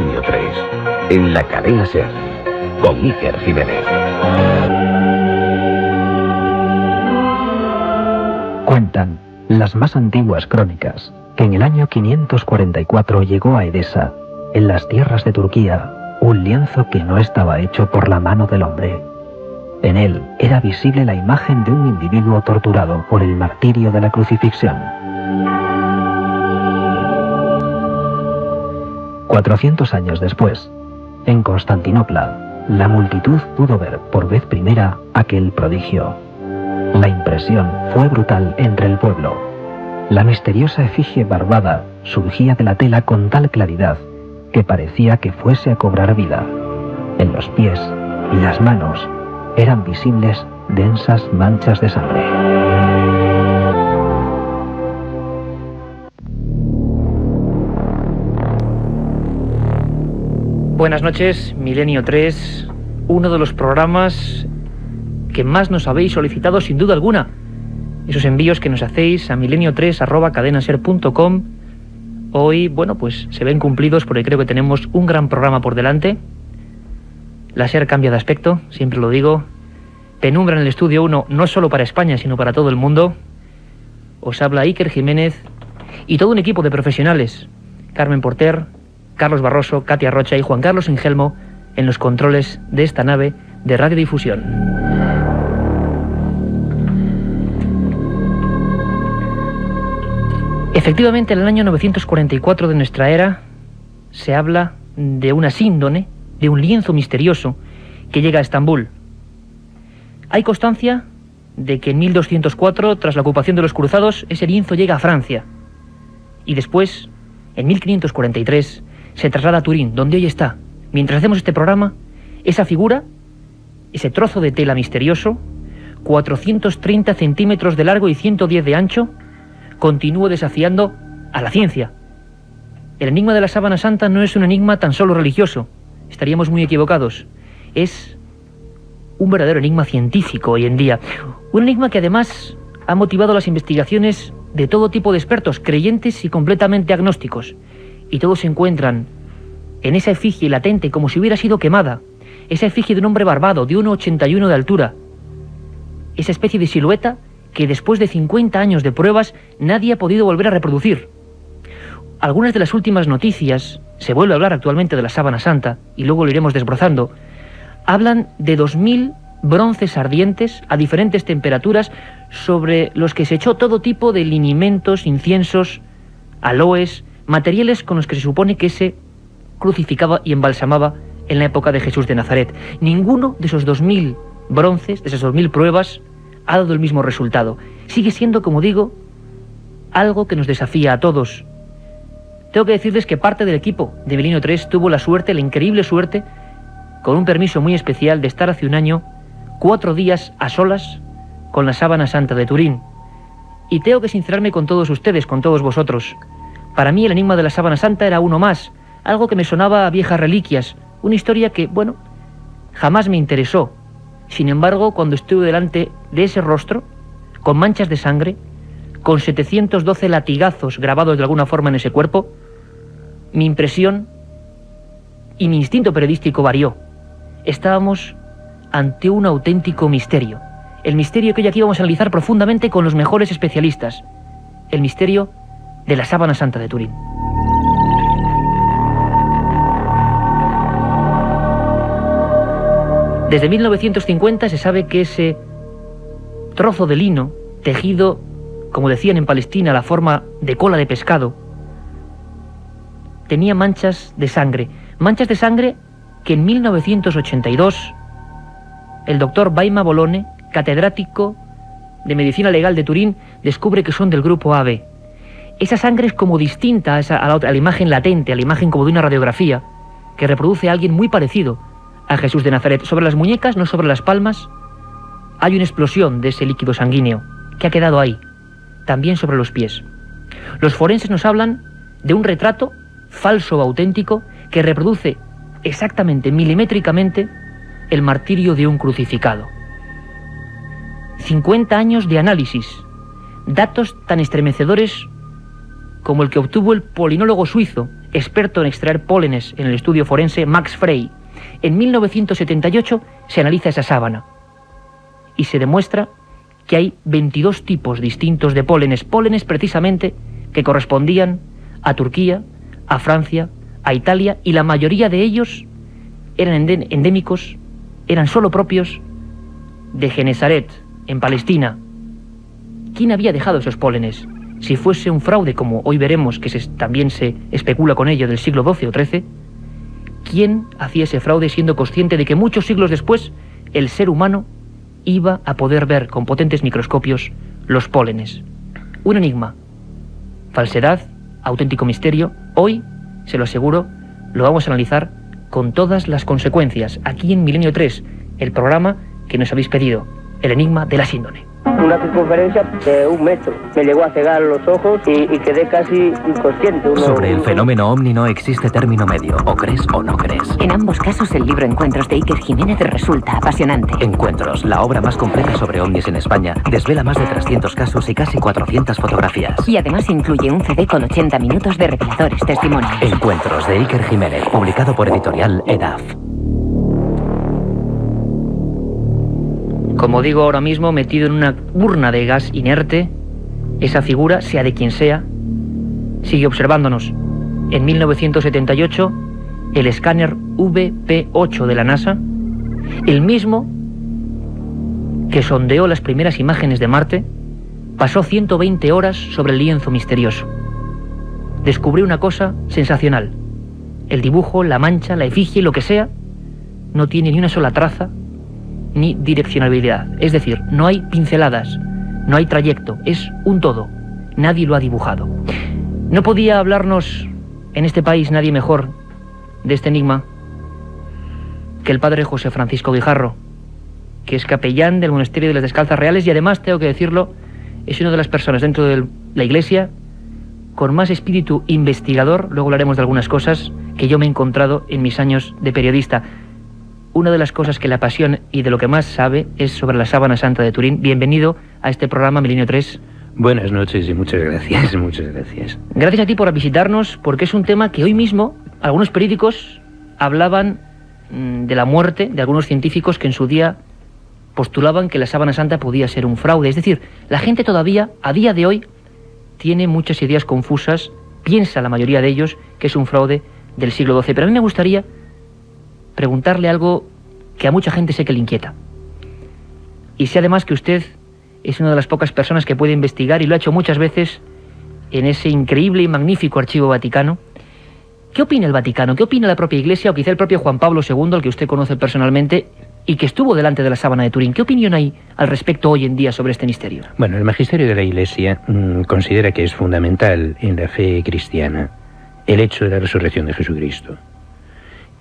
Milenio 3, en la cadena SER, con Iker Jiménez. Cuentan las más antiguas crónicas que en el año 544 llegó a Edesa, en las tierras de Turquía, un lienzo que no estaba hecho por la mano del hombre. En él era visible la imagen de un individuo torturado por el martirio de la crucifixión. 400 años después, en Constantinopla, la multitud pudo ver por vez primera aquel prodigio. La impresión fue brutal entre el pueblo. La misteriosa efigie barbada surgía de la tela con tal claridad que parecía que fuese a cobrar vida. En los pies y las manos eran visibles densas manchas de sangre. Buenas noches, Milenio 3, uno de los programas que más nos habéis solicitado sin duda alguna. Esos envíos que nos hacéis a milenio3@cadenaser.com. Hoy, bueno, pues se ven cumplidos porque creo que tenemos un gran programa por delante. La SER cambia de aspecto, siempre lo digo. Penumbra en el estudio 1, no solo para España, sino para todo el mundo. Os habla Iker Jiménez y todo un equipo de profesionales. Carmen Porter, Carlos Barroso, Katia Rocha y Juan Carlos Engelmo en los controles de esta nave de radiodifusión. Efectivamente, en el año 944 de nuestra era se habla de una síndone, de un lienzo misterioso que llega a Estambul. Hay constancia de que en 1204, tras la ocupación de los cruzados, ese lienzo llega a Francia. Y después, en 1543, se traslada a Turín, donde hoy está. Mientras hacemos este programa, esa figura, ese trozo de tela misterioso, 430 centímetros de largo y 110 de ancho, continúa desafiando a la ciencia. El enigma de la sábana santa no es un enigma tan solo religioso, estaríamos muy equivocados. Es un verdadero enigma científico hoy en día. Un enigma que además ha motivado las investigaciones de todo tipo de expertos, creyentes y completamente agnósticos. Y todos se encuentran en esa efigie latente como si hubiera sido quemada. Esa efigie de un hombre barbado, de 1,81 de altura. Esa especie de silueta que después de 50 años de pruebas nadie ha podido volver a reproducir. Algunas de las últimas noticias, se vuelve a hablar actualmente de la sábana santa, y luego lo iremos desbrozando, hablan de 2000 bronces ardientes a diferentes temperaturas sobre los que se echó todo tipo de linimentos, inciensos, aloes, materiales con los que se supone que se crucificaba y embalsamaba en la época de Jesús de Nazaret. Ninguno de esos 2000 bronces, de esas 2000 pruebas, ha dado el mismo resultado. Sigue siendo, como digo, algo que nos desafía a todos. Tengo que decirles que parte del equipo de Milenio 3 tuvo la suerte, la increíble suerte, con un permiso muy especial, de estar hace un año 4 días a solas con la sábana santa de Turín. Y tengo que sincerarme con todos ustedes, con todos vosotros. Para mí el enigma de la sábana santa era uno más, algo que me sonaba a viejas reliquias, una historia que, bueno, jamás me interesó. Sin embargo, cuando estuve delante de ese rostro, con manchas de sangre, con 712 latigazos grabados de alguna forma en ese cuerpo, mi impresión y mi instinto periodístico varió. Estábamos ante un auténtico misterio. El misterio que hoy aquí vamos a analizar profundamente con los mejores especialistas. El misterio de la sábana santa de Turín. Desde 1950 se sabe que ese trozo de lino, tejido, como decían en Palestina, a la forma de cola de pescado, tenía manchas de sangre que en 1982 el doctor Baima Bolone, catedrático de Medicina Legal de Turín, descubre que son del grupo AB. Esa sangre es como distinta a la imagen latente, a la imagen como de una radiografía, que reproduce a alguien muy parecido a Jesús de Nazaret. Sobre las muñecas, no sobre las palmas, hay una explosión de ese líquido sanguíneo que ha quedado ahí, también sobre los pies. Los forenses nos hablan de un retrato falso o auténtico que reproduce exactamente, milimétricamente, el martirio de un crucificado. 50 años de análisis, datos tan estremecedores como el que obtuvo el polinólogo suizo experto en extraer pólenes en el estudio forense, Max Frey. En 1978 se analiza esa sábana y se demuestra que hay 22 tipos distintos de pólenes precisamente que correspondían a Turquía, a Francia, a Italia, y la mayoría de ellos eran endémicos, eran solo propios de Genesaret, en Palestina. ¿Quién había dejado esos pólenes? Si fuese un fraude, como hoy veremos que también se especula con ello, del siglo XII o XIII, ¿quién hacía ese fraude siendo consciente de que muchos siglos después el ser humano iba a poder ver con potentes microscopios los pólenes? Un enigma, falsedad, auténtico misterio. Hoy, se lo aseguro, lo vamos a analizar con todas las consecuencias, aquí en Milenio 3, el programa que nos habéis pedido, el enigma de la síndone. Una circunferencia de 1 metro. Me llegó a cegar los ojos y quedé casi inconsciente. Sobre el fenómeno ovni no existe término medio, o crees o no crees. En ambos casos el libro Encuentros de Iker Jiménez resulta apasionante. Encuentros, la obra más completa sobre ovnis en España, desvela más de 300 casos y casi 400 fotografías. Y además incluye un CD con 80 minutos de reveladores testimonios. Encuentros de Iker Jiménez, publicado por editorial EDAF. Como digo ahora mismo, metido en una urna de gas inerte, esa figura, sea de quien sea, sigue observándonos. En 1978, el escáner VP8 de la NASA, el mismo que sondeó las primeras imágenes de Marte, pasó 120 horas sobre el lienzo misterioso. Descubrió una cosa sensacional. El dibujo, la mancha, la efigie, lo que sea, no tiene ni una sola traza ni direccionalidad, es decir, no hay pinceladas, no hay trayecto, es un todo, nadie lo ha dibujado. No podía hablarnos en este país nadie mejor de este enigma que el padre José Francisco Guijarro, que es capellán del Monasterio de las Descalzas Reales y además, tengo que decirlo, es una de las personas dentro de la Iglesia con más espíritu investigador, luego hablaremos de algunas cosas, que yo me he encontrado en mis años de periodista. Una de las cosas que le apasiona y de lo que más sabe es sobre la Sábana Santa de Turín. Bienvenido a este programa Milenio 3. Buenas noches y muchas gracias, muchas gracias. Gracias a ti por visitarnos, porque es un tema que hoy mismo algunos periódicos hablaban de la muerte de algunos científicos que en su día postulaban que la Sábana Santa podía ser un fraude. Es decir, la gente todavía, a día de hoy, tiene muchas ideas confusas, piensa la mayoría de ellos que es un fraude del siglo XII. Pero a mí me gustaría preguntarle algo que a mucha gente sé que le inquieta. Y sé además que usted es una de las pocas personas que puede investigar, y lo ha hecho muchas veces, en ese increíble y magnífico archivo vaticano. ¿Qué opina el Vaticano? ¿Qué opina la propia Iglesia, o quizá el propio Juan Pablo II, al que usted conoce personalmente y que estuvo delante de la Sábana de Turín? ¿Qué opinión hay al respecto hoy en día sobre este misterio? Bueno, el magisterio de la Iglesia considera que es fundamental en la fe cristiana el hecho de la resurrección de Jesucristo.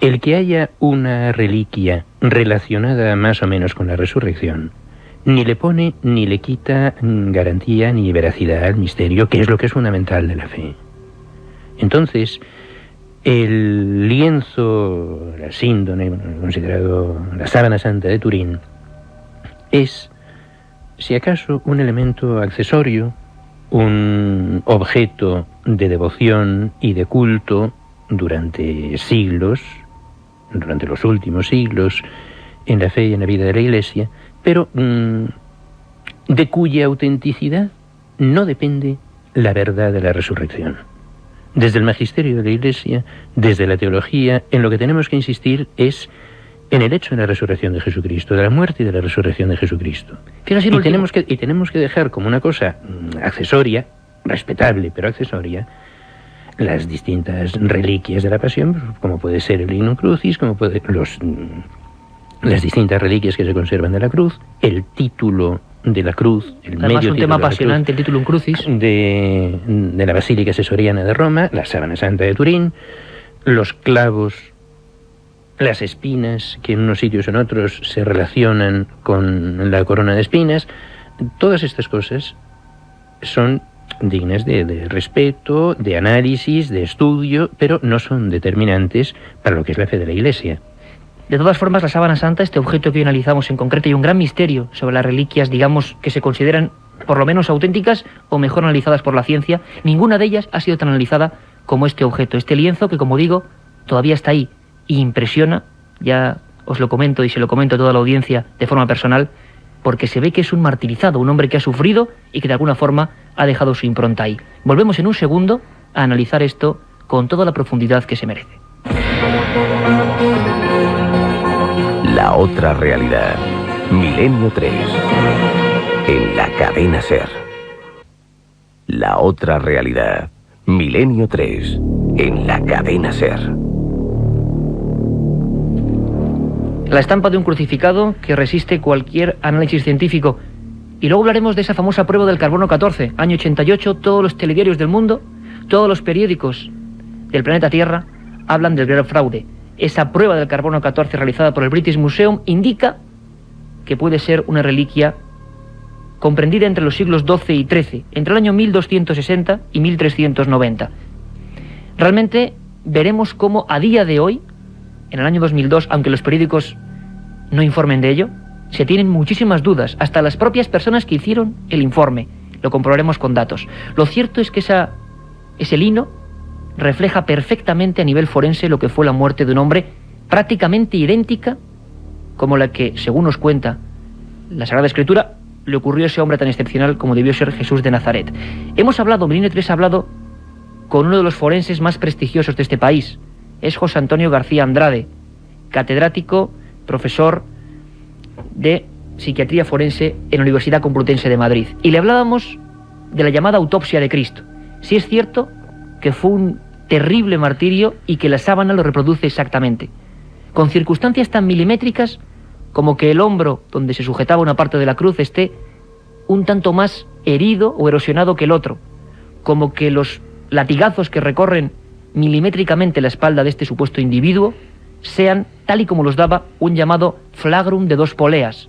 El que haya una reliquia relacionada más o menos con la resurrección ni le pone ni le quita garantía ni veracidad al misterio, que es lo que es fundamental de la fe. Entonces, el lienzo, la síndone, considerado la Sábana Santa de Turín, es, si acaso, un elemento accesorio, un objeto de devoción y de culto durante siglos, durante los últimos siglos, en la fe y en la vida de la Iglesia, pero de cuya autenticidad no depende la verdad de la resurrección. Desde el magisterio de la Iglesia, desde la teología, en lo que tenemos que insistir es en el hecho de la resurrección de Jesucristo, de la muerte y de la resurrección de Jesucristo. Y tenemos que dejar como una cosa accesoria, respetable pero accesoria, las distintas reliquias de la pasión, como puede ser el lignum crucis, como puede las distintas reliquias que se conservan de la cruz, el título de la cruz, el además medio un título tema de la apasionante, cruz, el Titulum Crucis de la Basílica Sesoriana de Roma, la Sábana Santa de Turín, los clavos, las espinas que en unos sitios o en otros se relacionan con la corona de espinas. Todas estas cosas son dignas de respeto, de análisis, de estudio, pero no son determinantes para lo que es la fe de la Iglesia. De todas formas, la Sábana Santa, este objeto que hoy analizamos en concreto, y un gran misterio sobre las reliquias, digamos, que se consideran por lo menos auténticas o mejor analizadas por la ciencia, ninguna de ellas ha sido tan analizada como este objeto, este lienzo que, como digo, todavía está ahí y impresiona. Ya os lo comento y se lo comento a toda la audiencia de forma personal, porque se ve que es un martirizado, un hombre que ha sufrido y que de alguna forma ha dejado su impronta ahí. Volvemos en un segundo a analizar esto con toda la profundidad que se merece. La otra realidad. Milenio 3. En la cadena SER. La otra realidad. Milenio 3. En la cadena SER. La estampa de un crucificado que resiste cualquier análisis científico. Y luego hablaremos de esa famosa prueba del carbono 14, año 88, todos los telediarios del mundo, todos los periódicos del planeta Tierra hablan del gran fraude. Esa prueba del carbono 14 realizada por el British Museum indica que puede ser una reliquia comprendida entre los siglos XII y XIII, entre el año 1260 y 1390. Realmente veremos cómo a día de hoy, en el año 2002, aunque los periódicos no informen de ello, se tienen muchísimas dudas, hasta las propias personas que hicieron el informe. Lo comprobaremos con datos. Lo cierto es que ese lino refleja perfectamente a nivel forense lo que fue la muerte de un hombre prácticamente idéntica como la que, según nos cuenta la Sagrada Escritura, le ocurrió a ese hombre tan excepcional como debió ser Jesús de Nazaret. Milenio 3 ha hablado con uno de los forenses más prestigiosos de este país. Es José Antonio García Andrade, catedrático, profesor de Psiquiatría Forense en la Universidad Complutense de Madrid. Y le hablábamos de la llamada autopsia de Cristo. Si es cierto que fue un terrible martirio y que la sábana lo reproduce exactamente, con circunstancias tan milimétricas como que el hombro donde se sujetaba una parte de la cruz esté un tanto más herido o erosionado que el otro, como que los latigazos que recorren milimétricamente la espalda de este supuesto individuo sean, tal y como los daba, un llamado flagrum de 2 poleas.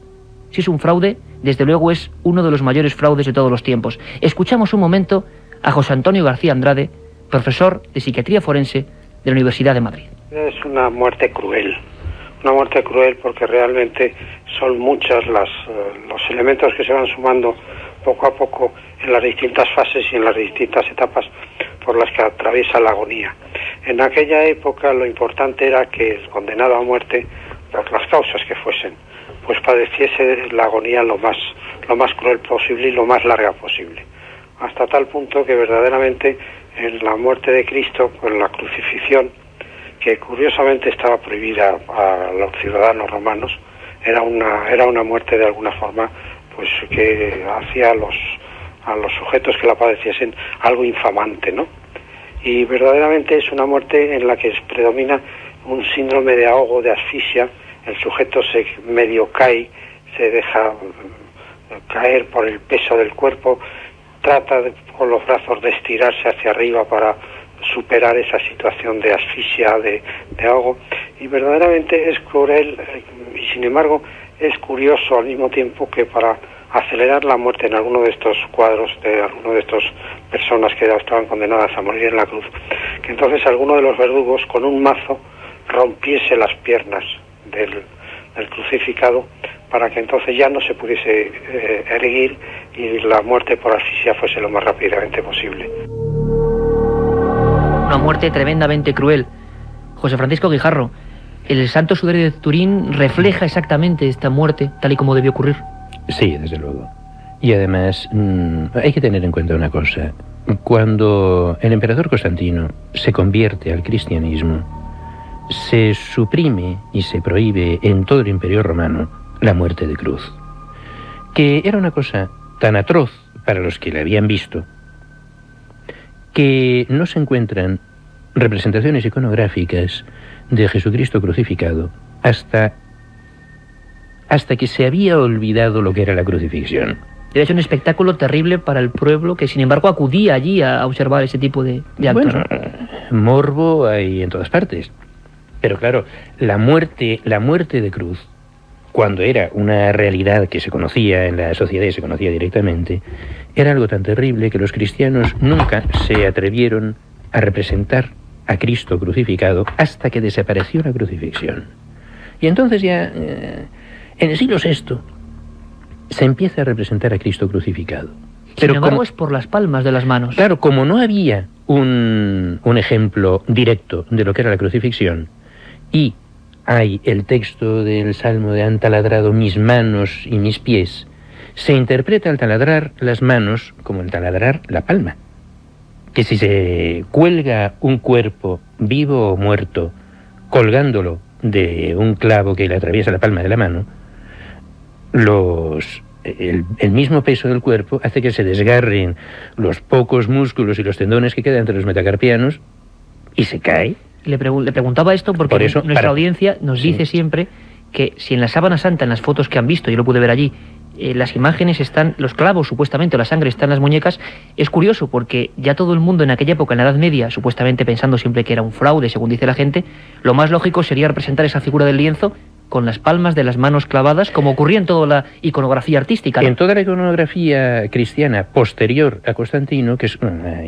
Si es un fraude, desde luego es uno de los mayores fraudes de todos los tiempos. Escuchamos un momento a José Antonio García Andrade, profesor de Psiquiatría Forense de la Universidad de Madrid. Es una muerte cruel porque realmente son muchos los elementos que se van sumando poco a poco en las distintas fases y en las distintas etapas por las que atraviesa la agonía. En aquella época lo importante era que el condenado a muerte, por las causas que fuesen, pues padeciese la agonía lo más cruel posible y lo más larga posible, hasta tal punto que verdaderamente en la muerte de Cristo, con la crucifixión, que curiosamente estaba prohibida a los ciudadanos romanos, era una muerte de alguna forma pues que hacía a los sujetos que la padeciesen algo infamante, ¿no? Y verdaderamente es una muerte en la que predomina un síndrome de ahogo, de asfixia. El sujeto se medio cae, se deja caer por el peso del cuerpo, trata con los brazos de estirarse hacia arriba para superar esa situación de asfixia, de ahogo, y verdaderamente es cruel, y sin embargo es curioso al mismo tiempo que para acelerar la muerte en alguno de estos cuadros, de alguno de estas personas que estaban condenadas a morir en la cruz, que entonces alguno de los verdugos con un mazo rompiese las piernas del crucificado para que entonces ya no se pudiese erguir y la muerte por asfixia fuese lo más rápidamente posible. Una muerte tremendamente cruel. José Francisco Guijarro, el Santo Sudario de Turín refleja exactamente esta muerte tal y como debió ocurrir. Sí, desde luego. Y además hay que tener en cuenta una cosa. Cuando el emperador Constantino se convierte al cristianismo, se suprime y se prohíbe en todo el Imperio Romano la muerte de cruz, que era una cosa tan atroz para los que la habían visto, que no se encuentran representaciones iconográficas de Jesucristo crucificado hasta que se había olvidado lo que era la crucifixión. Debe ser un espectáculo terrible para el pueblo que, sin embargo, acudía allí a observar ese tipo de actos. Bueno, morbo hay en todas partes. Pero claro, la muerte de cruz, cuando era una realidad que se conocía en la sociedad y se conocía directamente, era algo tan terrible que los cristianos nunca se atrevieron a representar a Cristo crucificado hasta que desapareció la crucifixión. Y entonces ya, en el siglo VI, se empieza a representar a Cristo crucificado. Sin embargo, es por las palmas de las manos. Claro, como no había un ejemplo directo de lo que era la crucifixión, y hay el texto del Salmo de han taladrado mis manos y mis pies, se interpreta al taladrar las manos como el taladrar la palma. Que si se cuelga un cuerpo, vivo o muerto, colgándolo de un clavo que le atraviesa la palma de la mano, el mismo peso del cuerpo hace que se desgarren los pocos músculos y los tendones que quedan entre los metacarpianos y se cae. Le preguntaba esto porque Por eso, nuestra audiencia nos dice siempre que si en la sábana santa, en las fotos que han visto, yo lo pude ver allí, las imágenes están, los clavos supuestamente, o la sangre está en las muñecas, es curioso porque ya todo el mundo en aquella época, en la Edad Media, supuestamente pensando siempre que era un fraude, según dice la gente, lo más lógico sería representar esa figura del lienzo con las palmas de las manos clavadas, como ocurría en toda la iconografía artística, ¿no? En toda la iconografía cristiana posterior a Constantino, que es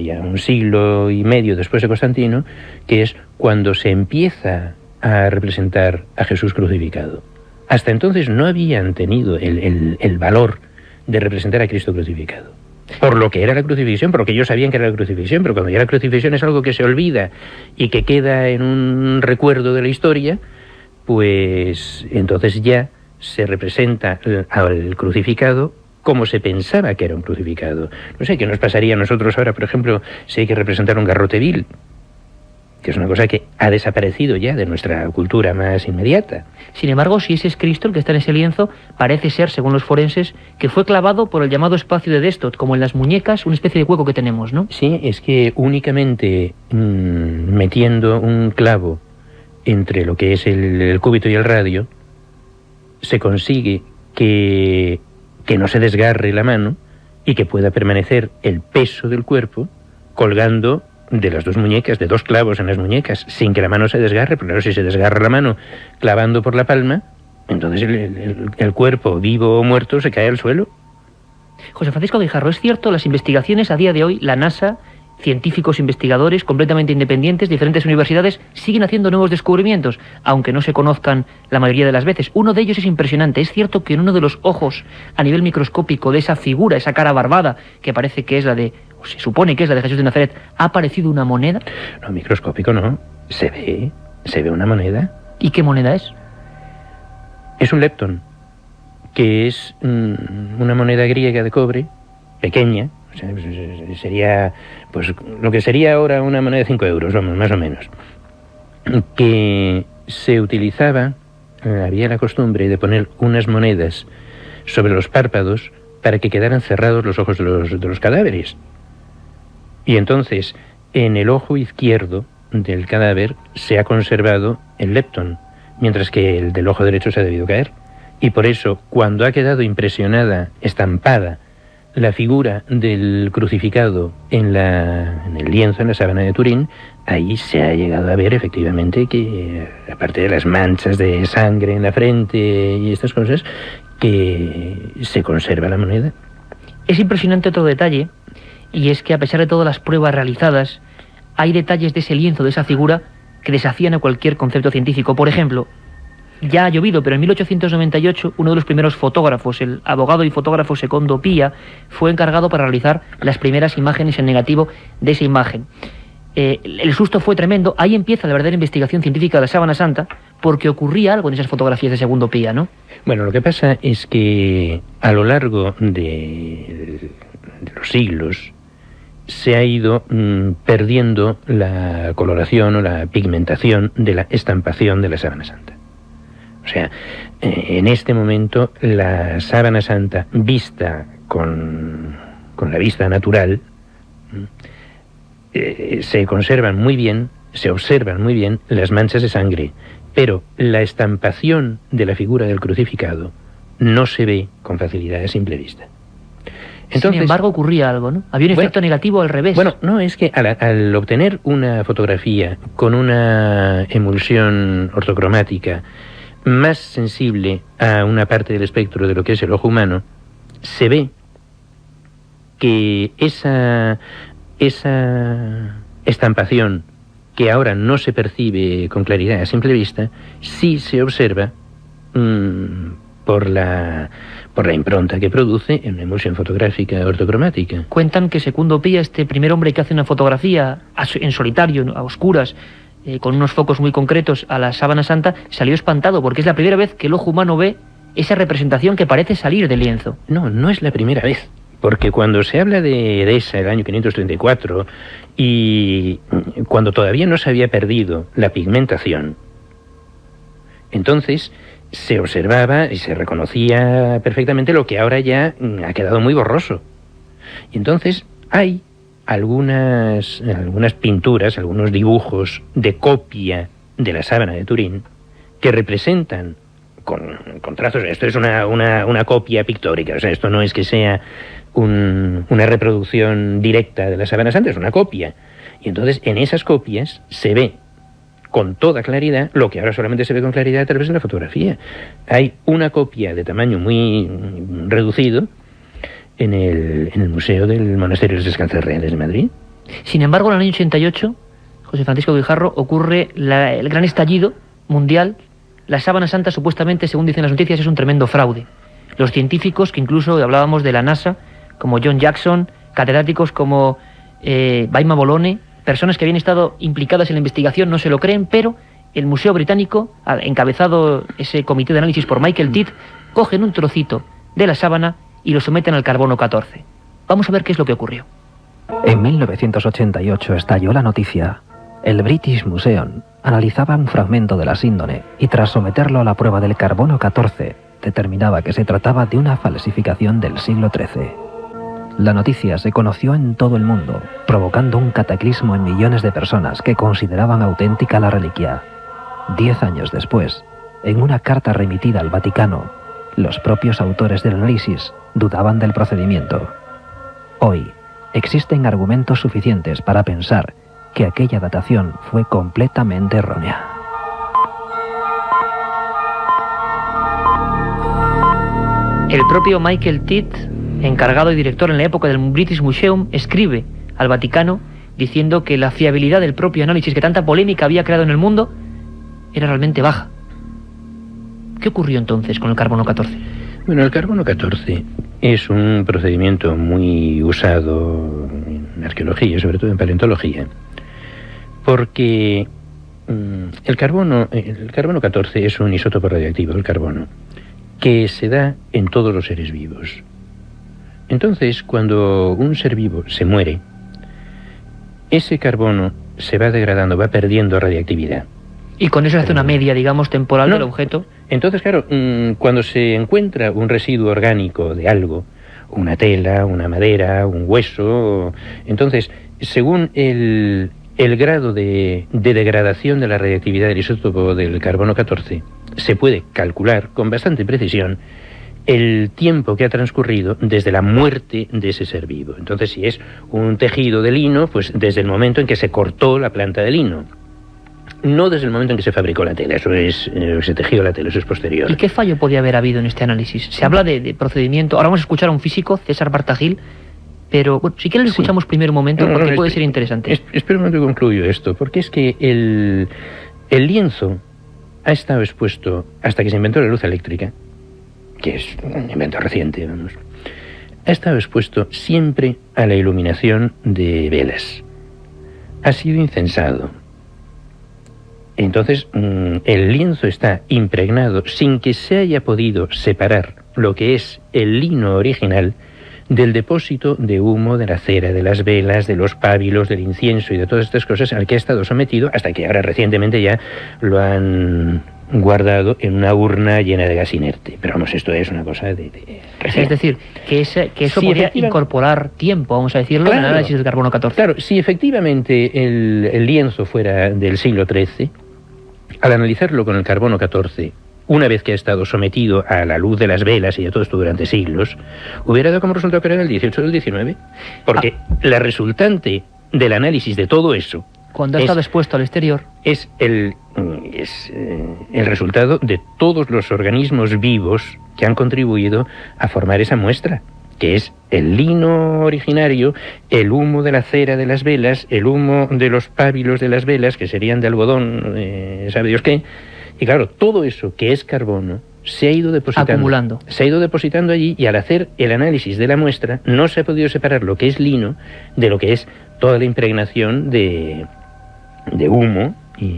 ya un siglo y medio después de Constantino, que es cuando se empieza a representar a Jesús crucificado. Hasta entonces no habían tenido el valor de representar a Cristo crucificado. Por lo que era la crucifixión, porque ellos sabían que era la crucifixión, pero cuando ya la crucifixión es algo que se olvida y que queda en un recuerdo de la historia, pues entonces ya se representa al crucificado como se pensaba que era un crucificado. No sé, ¿qué nos pasaría a nosotros ahora, por ejemplo, si hay que representar un garrote vil? Que es una cosa que ha desaparecido ya de nuestra cultura más inmediata. Sin embargo, si ese es Cristo el que está en ese lienzo, parece ser, según los forenses, que fue clavado por el llamado espacio de Destot, como en las muñecas, una especie de hueco que tenemos, ¿no? Sí, es que únicamente metiendo un clavo entre lo que es el cúbito y el radio, se consigue que no se desgarre la mano y que pueda permanecer el peso del cuerpo colgando de las dos muñecas, de dos clavos en las muñecas, sin que la mano se desgarre. Pero si se desgarra la mano clavando por la palma, entonces el cuerpo, vivo o muerto, se cae al suelo. José Francisco Guijarro, es cierto, las investigaciones a día de hoy, la NASA, científicos investigadores completamente independientes, diferentes universidades, siguen haciendo nuevos descubrimientos, aunque no se conozcan la mayoría de las veces. Uno de ellos es impresionante. Es cierto que en uno de los ojos, a nivel microscópico, de esa figura, esa cara barbada, que parece que es la de, o se supone que es la de Jesús de Nazaret, ¿ha aparecido una moneda? No, microscópico no. Se ve una moneda. ¿Y qué moneda es? Es un lepton, que es una moneda griega de cobre, pequeña. O sea, sería pues lo que sería ahora una moneda de 5 euros, vamos, más o menos, que se utilizaba, había la costumbre de poner unas monedas sobre los párpados para que quedaran cerrados los ojos de los cadáveres. Y entonces, en el ojo izquierdo del cadáver se ha conservado el lepton, mientras que el del ojo derecho se ha debido caer. Y por eso, cuando ha quedado impresionada, estampada, la figura del crucificado en el lienzo, en la sábana de Turín, ahí se ha llegado a ver efectivamente que, aparte de las manchas de sangre en la frente y estas cosas, que se conserva la moneda. Es impresionante otro detalle, y es que a pesar de todas las pruebas realizadas, hay detalles de ese lienzo, de esa figura, que desafían a cualquier concepto científico. Por ejemplo, ya ha llovido, pero en 1898 uno de los primeros fotógrafos, el abogado y fotógrafo Secondo Pia, fue encargado para realizar las primeras imágenes en negativo de esa imagen. El susto fue tremendo. Ahí empieza la verdadera investigación científica de la Sábana Santa, porque ocurría algo en esas fotografías de Segundo Pia, ¿no? Bueno, lo que pasa es que a lo largo de los siglos se ha ido perdiendo la coloración o la pigmentación de la estampación de la Sábana Santa. O sea, en este momento la Sábana Santa vista con la vista natural se conservan muy bien, se observan muy bien las manchas de sangre, pero la estampación de la figura del crucificado no se ve con facilidad a simple vista. Entonces, sin embargo, ocurría algo, ¿no? Había un efecto negativo al revés. Bueno, no, es que al obtener una fotografía con una emulsión ortocromática más sensible a una parte del espectro de lo que es el ojo humano, se ve que esa estampación, que ahora no se percibe con claridad a simple vista, sí se observa por por la impronta que produce en una emulsión fotográfica ortocromática. Cuentan que Secundo Pía, este primer hombre que hace una fotografía en solitario, a oscuras, con unos focos muy concretos a la sábana santa, salió espantado porque es la primera vez que el ojo humano ve esa representación que parece salir del lienzo. No, no es la primera vez. Porque cuando se habla de Edesa, el año 534, y cuando todavía no se había perdido la pigmentación, entonces se observaba y se reconocía perfectamente lo que ahora ya ha quedado muy borroso. Y entonces hay algunas pinturas, algunos dibujos de copia de la sábana de Turín que representan con trazos. Esto es una copia pictórica, o sea, esto no es que sea una reproducción directa de la sábana santa, es una copia. Y entonces en esas copias se ve con toda claridad lo que ahora solamente se ve con claridad a través de la fotografía. Hay una copia de tamaño muy reducido en el Museo del Monasterio de los Descansos Reales de Madrid. Sin embargo, en el año 88, José Francisco Guijarro, ocurre el gran estallido mundial. La sábana santa, supuestamente, según dicen las noticias, es un tremendo fraude. Los científicos, que incluso hablábamos de la NASA, como John Jackson, catedráticos como Baima Bolone, personas que habían estado implicadas en la investigación, no se lo creen, pero el Museo Británico, encabezado ese comité de análisis por Michael Tidd, cogen un trocito de la sábana y lo someten al carbono 14. Vamos a ver qué es lo que ocurrió. En 1988 estalló la noticia. El British Museum analizaba un fragmento de la síndone y tras someterlo a la prueba del carbono 14, determinaba que se trataba de una falsificación del siglo XIII. La noticia se conoció en todo el mundo, provocando un cataclismo en millones de personas que consideraban auténtica la reliquia. 10 años después, en una carta remitida al Vaticano, los propios autores del análisis dudaban del procedimiento. Hoy, existen argumentos suficientes para pensar que aquella datación fue completamente errónea. El propio Michael Tidd, encargado y director en la época del British Museum, escribe al Vaticano diciendo que la fiabilidad del propio análisis que tanta polémica había creado en el mundo era realmente baja. ¿Qué ocurrió entonces con el carbono 14? Bueno, el carbono 14 es un procedimiento muy usado en arqueología, sobre todo en paleontología, porque el carbono 14 es un isótopo radioactivo, el carbono, que se da en todos los seres vivos. Entonces, cuando un ser vivo se muere, ese carbono se va degradando, va perdiendo radiactividad. Y con eso se hace una media, digamos, temporal del objeto. Entonces, claro, cuando se encuentra un residuo orgánico de algo, una tela, una madera, un hueso, entonces, según el grado de degradación de la radiactividad del isótopo del carbono 14, se puede calcular con bastante precisión el tiempo que ha transcurrido desde la muerte de ese ser vivo. Entonces, si es un tejido de lino, pues desde el momento en que se cortó la planta de lino. No desde el momento en que se fabricó la tela, eso es, se tejió la tela, eso es posterior. ¿Y qué fallo podía haber habido en este análisis? Se habla de procedimiento. Ahora vamos a escuchar a un físico, César Bartagil, pero bueno, si quieren lo escuchamos primero un momento, porque puede ser interesante. Espera un momento que concluyo esto, porque es que el lienzo ha estado expuesto hasta que se inventó la luz eléctrica, que es un invento reciente, vamos, ha estado expuesto siempre a la iluminación de velas. Ha sido incensado. Entonces, el lienzo está impregnado sin que se haya podido separar lo que es el lino original del depósito de humo, de la cera, de las velas, de los pábilos, del incienso y de todas estas cosas al que ha estado sometido, hasta que ahora recientemente ya lo han guardado en una urna llena de gas inerte. Pero vamos, esto es una cosa de es decir, que eso sí, podría incorporar tiempo, vamos a decirlo, claro, en el análisis del carbono 14. Claro, si efectivamente el lienzo fuera del siglo XIII, al analizarlo con el carbono 14, una vez que ha estado sometido a la luz de las velas y a todo esto durante siglos, hubiera dado como resultado que era del 18 o del 19. Porque la resultante del análisis de todo eso, cuando ha estado expuesto al exterior, es el resultado de todos los organismos vivos que han contribuido a formar esa muestra, que es el lino originario, el humo de la cera de las velas, el humo de los pábilos de las velas, que serían de algodón, sabe Dios qué. Y claro, todo eso que es carbono se ha ido depositando. Acumulando. Se ha ido depositando allí, y al hacer el análisis de la muestra no se ha podido separar lo que es lino de lo que es toda la impregnación de humo.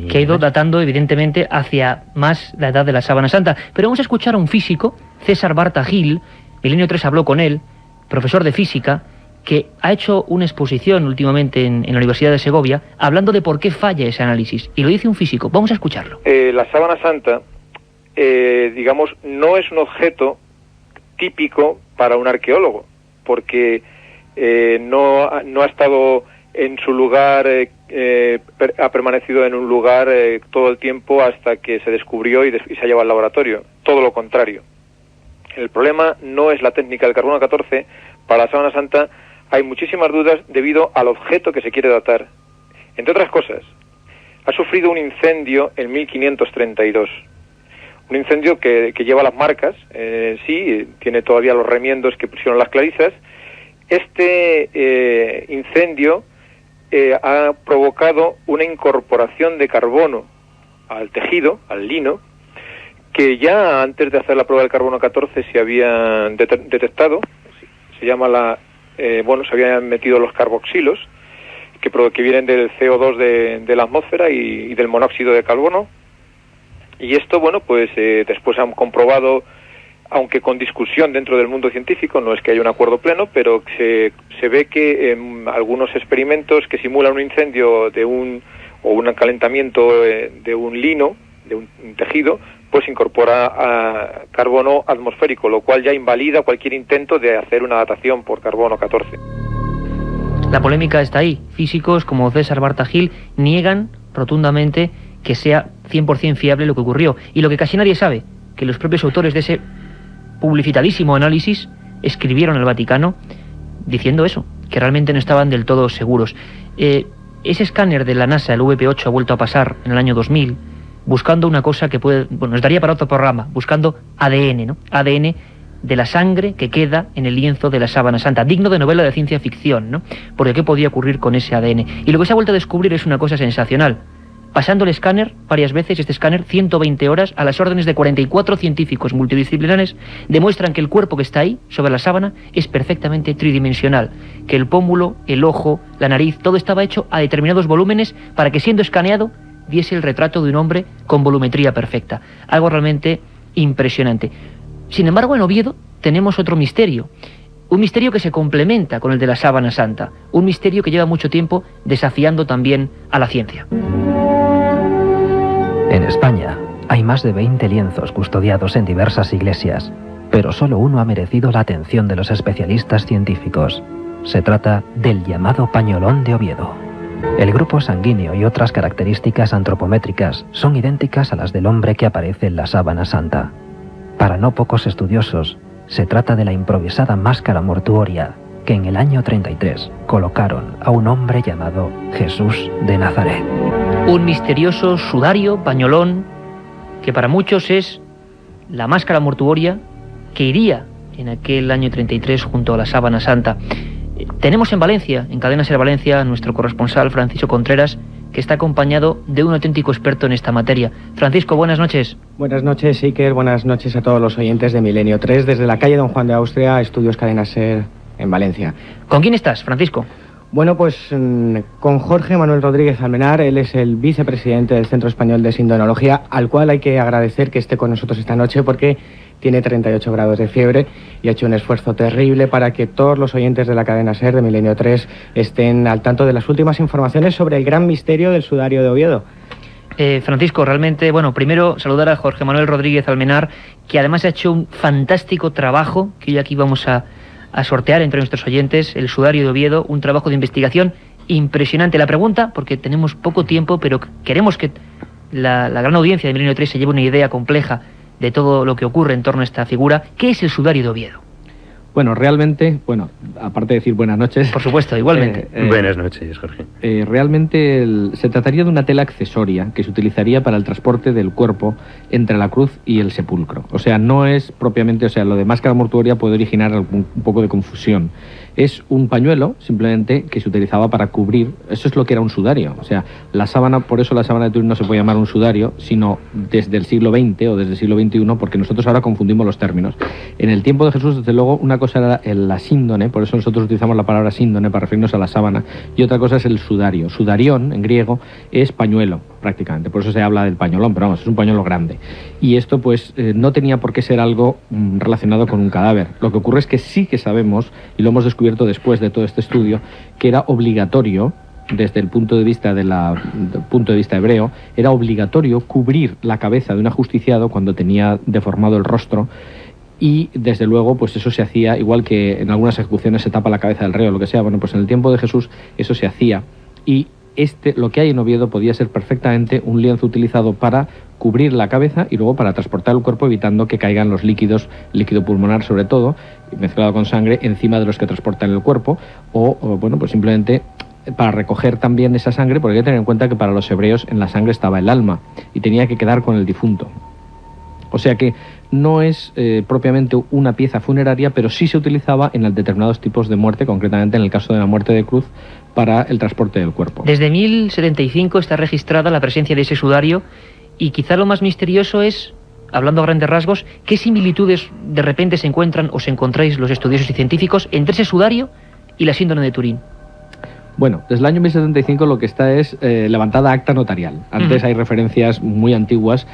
Que ha ido datando, evidentemente, hacia más la edad de la sábana santa. Pero vamos a escuchar a un físico, César Barta-Gil, Milenio 3 habló con él, profesor de física, que ha hecho una exposición últimamente en la Universidad de Segovia, hablando de por qué falla ese análisis. Y lo dice un físico. Vamos a escucharlo. La sábana santa, digamos, no es un objeto típico para un arqueólogo, porque no ha estado en su lugar, ha permanecido en un lugar todo el tiempo hasta que se descubrió y se ha llevado al laboratorio. Todo lo contrario. El problema no es la técnica del carbono 14. Para la sábana santa hay muchísimas dudas debido al objeto que se quiere datar. Entre otras cosas, ha sufrido un incendio en 1532. Un incendio que lleva las marcas, sí, tiene todavía los remiendos que pusieron las clarisas. Este incendio ha provocado una incorporación de carbono al tejido, al lino, que ya antes de hacer la prueba del carbono 14 se había detectado. Se llama se habían metido los carboxilos, que vienen del CO2 de la atmósfera y del monóxido de carbono. Y esto, después han comprobado, aunque con discusión dentro del mundo científico, no es que haya un acuerdo pleno, pero se ve que en algunos experimentos que simulan un incendio o un calentamiento de un lino, de un tejido, pues incorpora carbono atmosférico, lo cual ya invalida cualquier intento de hacer una datación por carbono 14. La polémica está ahí. Físicos como César Barta-Gil niegan rotundamente que sea 100% fiable lo que ocurrió. Y lo que casi nadie sabe, que los propios autores de ese publicitadísimo análisis escribieron al Vaticano diciendo eso, que realmente no estaban del todo seguros. Ese escáner de la NASA, el VP8, ha vuelto a pasar en el año 2000, buscando una cosa que nos daría para otro programa, buscando ADN, ¿no? ADN de la sangre que queda en el lienzo de la sábana santa, digno de novela de ciencia ficción, ¿no? Porque ¿qué podía ocurrir con ese ADN? Y lo que se ha vuelto a descubrir es una cosa sensacional. Pasando el escáner varias veces, este escáner, 120 horas, a las órdenes de 44 científicos multidisciplinares, demuestran que el cuerpo que está ahí, sobre la sábana, es perfectamente tridimensional, que el pómulo, el ojo, la nariz, todo estaba hecho a determinados volúmenes para que, siendo escaneado, diese el retrato de un hombre con volumetría perfecta. Algo realmente impresionante. Sin embargo, en Oviedo tenemos otro misterio. Un misterio que se complementa con el de la sábana santa. Un misterio que lleva mucho tiempo desafiando también a la ciencia. En España hay más de 20 lienzos custodiados en diversas iglesias, pero solo uno ha merecido la atención de los especialistas científicos. Se trata del llamado pañolón de Oviedo. El grupo sanguíneo y otras características antropométricas son idénticas a las del hombre que aparece en la sábana santa. Para no pocos estudiosos, se trata de la improvisada máscara mortuoria que en el año 33 colocaron a un hombre llamado Jesús de Nazaret. Un misterioso sudario, pañolón, que para muchos es la máscara mortuoria que iría en aquel año 33 junto a la sábana santa. Tenemos en Valencia, en Cadena Ser Valencia, a nuestro corresponsal Francisco Contreras, que está acompañado de un auténtico experto en esta materia. Francisco, buenas noches. Buenas noches, Iker. Buenas noches a todos los oyentes de Milenio 3, desde la calle Don Juan de Austria, Estudios Cadena Ser en Valencia. ¿Con quién estás, Francisco? Bueno, pues con Jorge Manuel Rodríguez Almenar. Él es el vicepresidente del Centro Español de Sindonología, al cual hay que agradecer que esté con nosotros esta noche porque tiene 38 grados de fiebre y ha hecho un esfuerzo terrible para que todos los oyentes de la cadena SER de Milenio 3 estén al tanto de las últimas informaciones sobre el gran misterio del sudario de Oviedo. Francisco, realmente, primero saludar a Jorge Manuel Rodríguez Almenar, que además ha hecho un fantástico trabajo, que hoy aquí vamos a sortear entre nuestros oyentes, el sudario de Oviedo, un trabajo de investigación impresionante. La pregunta, porque tenemos poco tiempo, pero queremos que la gran audiencia de Milenio 3 se lleve una idea compleja de todo lo que ocurre en torno a esta figura. ¿Qué es el sudario de Oviedo? Bueno, realmente, aparte de decir buenas noches... Por supuesto, igualmente. Buenas noches, Jorge. Realmente se trataría de una tela accesoria que se utilizaría para el transporte del cuerpo entre la cruz y el sepulcro. O sea, no es propiamente... lo de máscara mortuoria puede originar un poco de confusión. Es un pañuelo, simplemente, que se utilizaba para cubrir, eso es lo que era un sudario. O sea, la sábana, por eso la sábana de Turín no se puede llamar un sudario, sino desde el siglo XX o desde el siglo XXI, porque nosotros ahora confundimos los términos. En el tiempo de Jesús, desde luego, una cosa era la síndone, por eso nosotros utilizamos la palabra síndone para referirnos a la sábana, y otra cosa es el sudario. Sudarión, en griego, es pañuelo, prácticamente, por eso se habla del pañolón, pero vamos, es un pañuelo grande. Y esto, pues, no tenía por qué ser algo relacionado con un cadáver. Lo que ocurre es que sí que sabemos, y lo hemos descubierto después de todo este estudio, que era obligatorio, desde el punto de vista hebreo, era obligatorio cubrir la cabeza de un ajusticiado cuando tenía deformado el rostro. Y desde luego, pues eso se hacía, igual que en algunas ejecuciones se tapa la cabeza del reo o lo que sea. Bueno, pues en el tiempo de Jesús eso se hacía, y lo que hay en Oviedo podía ser perfectamente un lienzo utilizado para cubrir la cabeza y luego para transportar el cuerpo, evitando que caigan los líquido pulmonar sobre todo, mezclado con sangre, encima de los que transportan el cuerpo, o bueno, pues simplemente para recoger también esa sangre, porque hay que tener en cuenta que para los hebreos en la sangre estaba el alma y tenía que quedar con el difunto. O sea que no es propiamente una pieza funeraria, pero sí se utilizaba en determinados tipos de muerte, concretamente en el caso de la muerte de cruz, para el transporte del cuerpo. Desde 1075 está registrada la presencia de ese sudario, y quizá lo más misterioso es, hablando a grandes rasgos, qué similitudes de repente se encuentran o se encontráis los estudiosos y científicos entre ese sudario y la síndrome de Turín. Bueno, desde el año 1075 lo que está es levantada acta notarial. Antes hay referencias muy antiguas,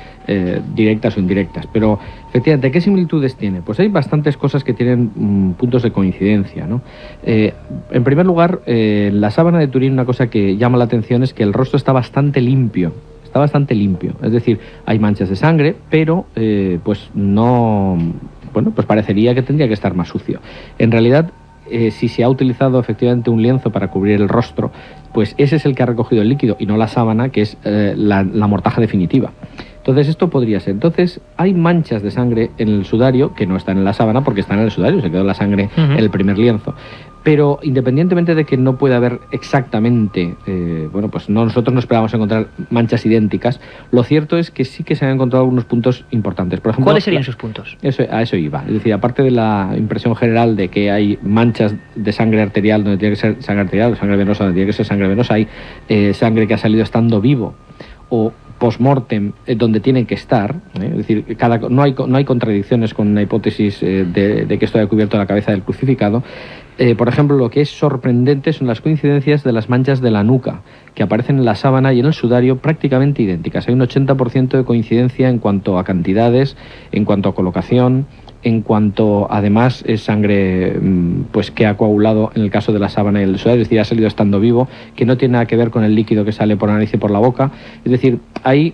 directas o indirectas, pero efectivamente, ¿qué similitudes tiene? Pues hay bastantes cosas que tienen puntos de coincidencia, ¿no? En primer lugar, la sábana de Turín, una cosa que llama la atención es que el rostro está bastante limpio. Está bastante limpio, es decir, hay manchas de sangre, pero pues no, bueno, pues parecería que tendría que estar más sucio. En realidad, si se ha utilizado efectivamente un lienzo para cubrir el rostro, pues ese es el que ha recogido el líquido y no la sábana, que es la mortaja definitiva. Entonces esto podría ser. Entonces hay manchas de sangre en el sudario que no están en la sábana porque están en el sudario, se quedó la sangre en el primer lienzo. Pero independientemente de que no pueda haber exactamente, bueno, pues nosotros no esperábamos encontrar manchas idénticas, lo cierto es que sí que se han encontrado algunos puntos importantes. Por ejemplo, ¿cuáles serían esos puntos? A eso iba. Es decir, aparte de la impresión general de que hay manchas de sangre arterial donde tiene que ser sangre arterial, o sangre venosa donde tiene que ser sangre venosa, hay sangre que ha salido estando vivo, o post-mortem donde tienen que estar, es decir, no hay contradicciones con una hipótesis de que esto haya cubierto la cabeza del crucificado. Por ejemplo, lo que es sorprendente son las coincidencias de las manchas de la nuca, que aparecen en la sábana y en el sudario prácticamente idénticas. Hay un 80% de coincidencia en cuanto a cantidades, en cuanto a colocación, en cuanto además es sangre pues que ha coagulado en el caso de la sábana y el sudario, es decir, ha salido estando vivo, que no tiene nada que ver con el líquido que sale por la nariz y por la boca. Es decir, hay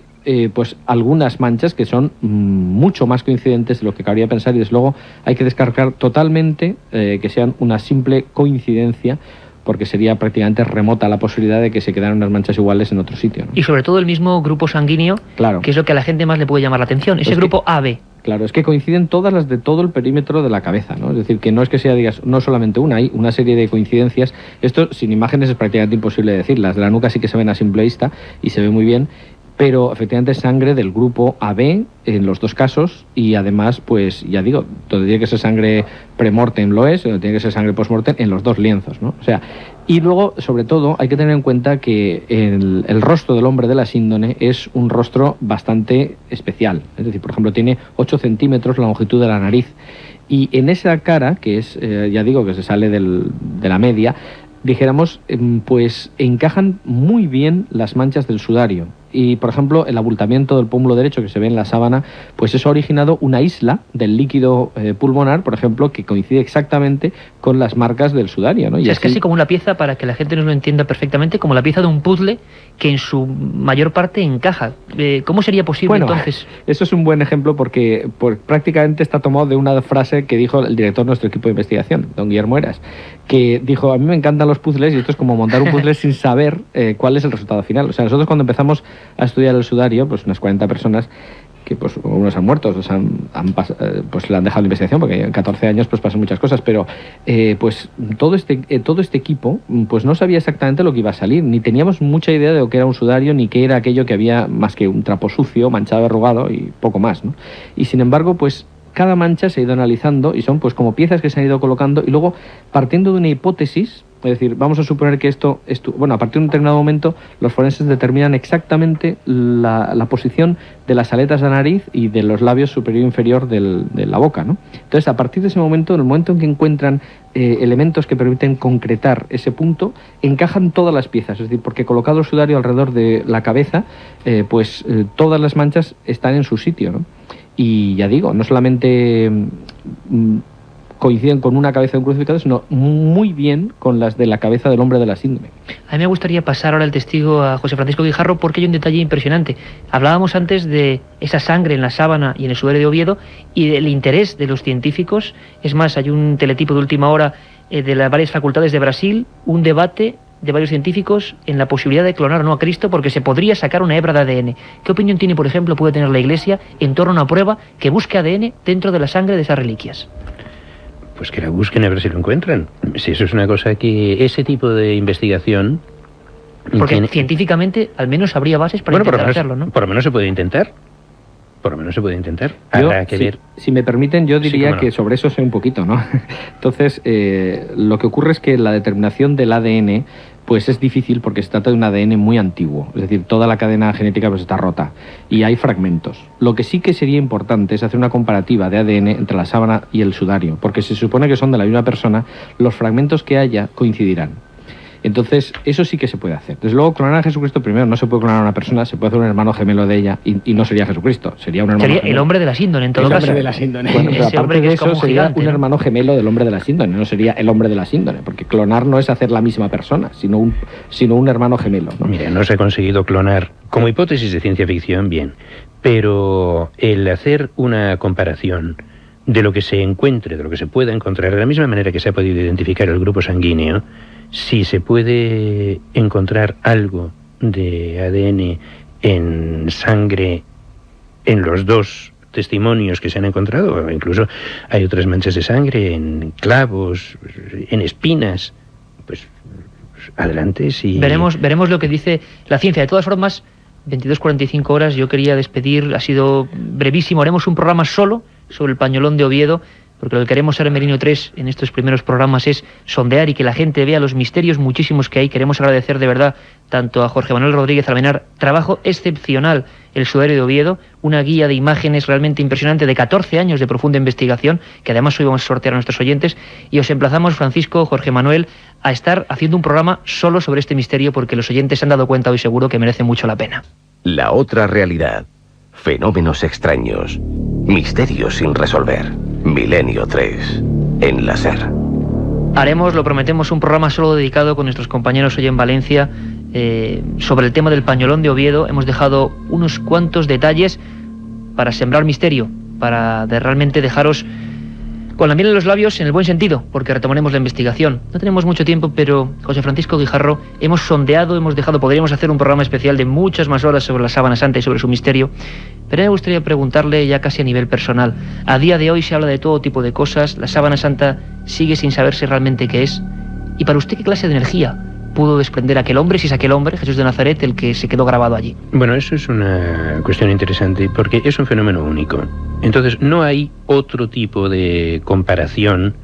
pues algunas manchas que son mucho más coincidentes de lo que cabría pensar, y desde luego hay que descartar totalmente que sean una simple coincidencia, porque sería prácticamente remota la posibilidad de que se quedaran unas manchas iguales en otro sitio, ¿no? Y sobre todo el mismo grupo sanguíneo, claro, que es lo que a la gente más le puede llamar la atención, ese grupo AB. Claro, es que coinciden todas las de todo el perímetro de la cabeza, ¿no? Es decir, que no es que sea, digas, no solamente una, hay una serie de coincidencias. Esto sin imágenes es prácticamente imposible de decir. Las de la nuca sí que se ven a simple vista y se ve muy bien, pero efectivamente es sangre del grupo AB en los dos casos, y además, pues ya digo, donde tiene que ser sangre premortem lo es, donde tiene que ser sangre postmortem en los dos lienzos, ¿no? O sea, y luego, sobre todo, hay que tener en cuenta que el rostro del hombre de la síndone es un rostro bastante especial. Es decir, por ejemplo, tiene 8 centímetros la longitud de la nariz, y en esa cara, que es, ya digo, que se sale de la media, dijéramos, pues encajan muy bien las manchas del sudario. Y, por ejemplo, el abultamiento del pómulo derecho que se ve en la sábana, pues eso ha originado una isla del líquido pulmonar, por ejemplo, que coincide exactamente con las marcas del sudario, ¿no? O sea, es casi como una pieza, para que la gente nos lo entienda perfectamente, como la pieza de un puzzle que en su mayor parte encaja. ¿Cómo sería posible, bueno, entonces? Eso es un buen ejemplo porque prácticamente está tomado de una frase que dijo el director de nuestro equipo de investigación, don Guillermo Heras, que dijo: a mí me encantan los puzzles y esto es como montar un puzzle sin saber cuál es el resultado final. O sea, nosotros cuando empezamos a estudiar el sudario, pues unas 40 personas, que pues unos han muerto, pues le han dejado la investigación, porque en 14 años pues pasan muchas cosas, pero pues todo este equipo pues no sabía exactamente lo que iba a salir, ni teníamos mucha idea de lo que era un sudario, ni qué era aquello que había más que un trapo sucio, manchado, arrugado y poco más, ¿no? Y sin embargo, pues cada mancha se ha ido analizando y son pues como piezas que se han ido colocando y luego partiendo de una hipótesis, es decir, vamos a suponer que bueno, a partir de un determinado momento los forenses determinan exactamente la posición de las aletas de la nariz y de los labios superior e inferior de la boca, ¿no? Entonces, a partir de ese momento, en el momento en que encuentran elementos que permiten concretar ese punto, encajan todas las piezas, es decir, porque colocado el sudario alrededor de la cabeza, todas las manchas están en su sitio, ¿no? Y ya digo, no solamente coinciden con una cabeza de un crucificado, sino muy bien con las de la cabeza del hombre de la síndrome. A mí me gustaría pasar ahora el testigo a José Francisco Guijarro porque hay un detalle impresionante. Hablábamos antes de esa sangre en la sábana y en el sudario de Oviedo y del interés de los científicos. Es más, hay un teletipo de última hora de las varias facultades de Brasil, un debate de varios científicos en la posibilidad de clonar o no a Cristo porque se podría sacar una hebra de ADN. ¿Qué opinión tiene, por ejemplo, puede tener la Iglesia en torno a una prueba que busque ADN dentro de la sangre de esas reliquias? Pues que la busquen a ver si lo encuentran. Si eso es una cosa que ese tipo de investigación... Porque científicamente al menos habría bases para intentar hacerlo, ¿no? Por lo menos se puede intentar. Por lo menos se puede intentar. Habrá que ver. Si me permiten, yo diría que sobre eso sé un poquito, ¿no? Entonces, lo que ocurre es que la determinación del ADN pues es difícil porque se trata de un ADN muy antiguo, es decir, toda la cadena genética pues está rota y hay fragmentos. Lo que sí que sería importante es hacer una comparativa de ADN entre la sábana y el sudario, porque si se supone que son de la misma persona, los fragmentos que haya coincidirán. Entonces, eso sí que se puede hacer. Desde luego, clonar a Jesucristo primero no se puede clonar a una persona, se puede hacer un hermano gemelo de ella y no sería Jesucristo, sería un hermano gemelo. Sería el hombre de la síndone, en todo caso. El hombre de la síndone. Bueno, pero aparte de eso, sería un hermano gemelo del hombre de la síndone, no sería el hombre de la síndone, porque clonar no es hacer la misma persona, sino un hermano gemelo, ¿no? Mira, no se ha conseguido clonar como hipótesis de ciencia ficción, bien, pero el hacer una comparación de lo que se encuentre, de lo que se pueda encontrar, de la misma manera que se ha podido identificar el grupo sanguíneo, si se puede encontrar algo de ADN en sangre en los dos testimonios que se han encontrado, o incluso hay otras manchas de sangre en clavos, en espinas, pues adelante. Si... Veremos lo que dice la ciencia. De todas formas, 22:45 horas, yo quería despedir, ha sido brevísimo, haremos un programa solo sobre el pañolón de Oviedo, porque lo que queremos ser en Merino 3 en estos primeros programas es sondear y que la gente vea los misterios muchísimos que hay. Queremos agradecer de verdad tanto a Jorge Manuel Rodríguez Almenar, trabajo excepcional, el sudario de Oviedo, una guía de imágenes realmente impresionante de 14 años de profunda investigación, que además hoy vamos a sortear a nuestros oyentes, y os emplazamos, Francisco, Jorge Manuel, a estar haciendo un programa solo sobre este misterio, porque los oyentes se han dado cuenta hoy seguro que merece mucho la pena. La otra realidad. Fenómenos extraños. Misterios sin resolver. Milenio 3. En la SER. Haremos, lo prometemos, un programa solo dedicado con nuestros compañeros hoy en Valencia sobre el tema del pañolón de Oviedo. Hemos dejado unos cuantos detalles para sembrar misterio, para realmente dejaros con la miel en los labios en el buen sentido, porque retomaremos la investigación. No tenemos mucho tiempo, pero José Francisco Guijarro, hemos sondeado, hemos dejado, podríamos hacer un programa especial de muchas más horas sobre la sábana santa y sobre su misterio, pero me gustaría preguntarle ya casi a nivel personal. A día de hoy se habla de todo tipo de cosas, la sábana santa sigue sin saberse realmente qué es, y para usted, ¿qué clase de energía pudo desprender aquel hombre, si es aquel hombre, Jesús de Nazaret, el que se quedó grabado allí? Bueno, eso es una cuestión interesante, porque es un fenómeno único. Entonces, no hay otro tipo de comparación,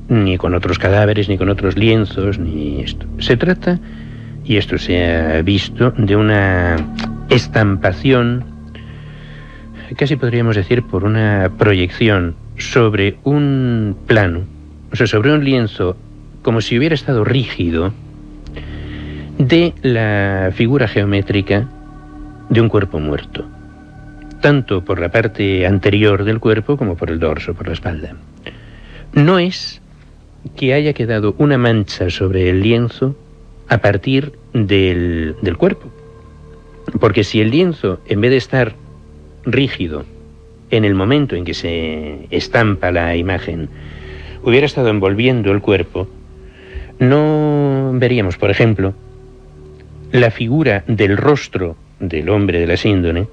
ni con otros cadáveres, ni con otros lienzos, ni esto. Se trata, y esto se ha visto, de una estampación, casi podríamos decir por una proyección, sobre un plano, o sea, sobre un lienzo, como si hubiera estado rígido, de la figura geométrica de un cuerpo muerto, tanto por la parte anterior del cuerpo como por el dorso, por la espalda. No es que haya quedado una mancha sobre el lienzo a partir del cuerpo, porque si el lienzo, en vez de estar rígido en el momento en que se estampa la imagen, hubiera estado envolviendo el cuerpo, no veríamos, por ejemplo, la figura del rostro del hombre de la síndone,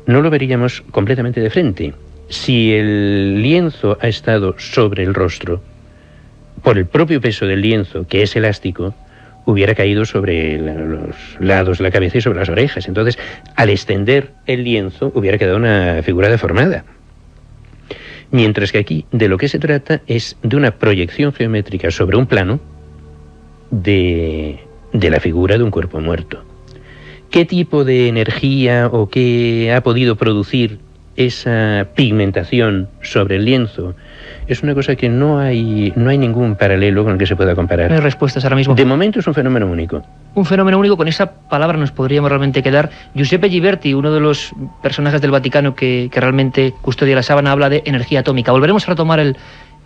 no lo veríamos completamente de frente. Si el lienzo ha estado sobre el rostro, por el propio peso del lienzo, que es elástico, hubiera caído sobre los lados de la cabeza y sobre las orejas. Entonces, al extender el lienzo, hubiera quedado una figura deformada. Mientras que aquí de lo que se trata es de una proyección geométrica sobre un plano de la figura de un cuerpo muerto. ¿Qué tipo de energía o qué ha podido producir esa pigmentación sobre el lienzo? Es una cosa que no hay ningún paralelo con el que se pueda comparar. No hay respuestas ahora mismo. De momento es un fenómeno único. Un fenómeno único, con esa palabra nos podríamos realmente quedar. Giuseppe Ghiberti, uno de los personajes del Vaticano que realmente custodia la sábana, habla de energía atómica. Volveremos a retomar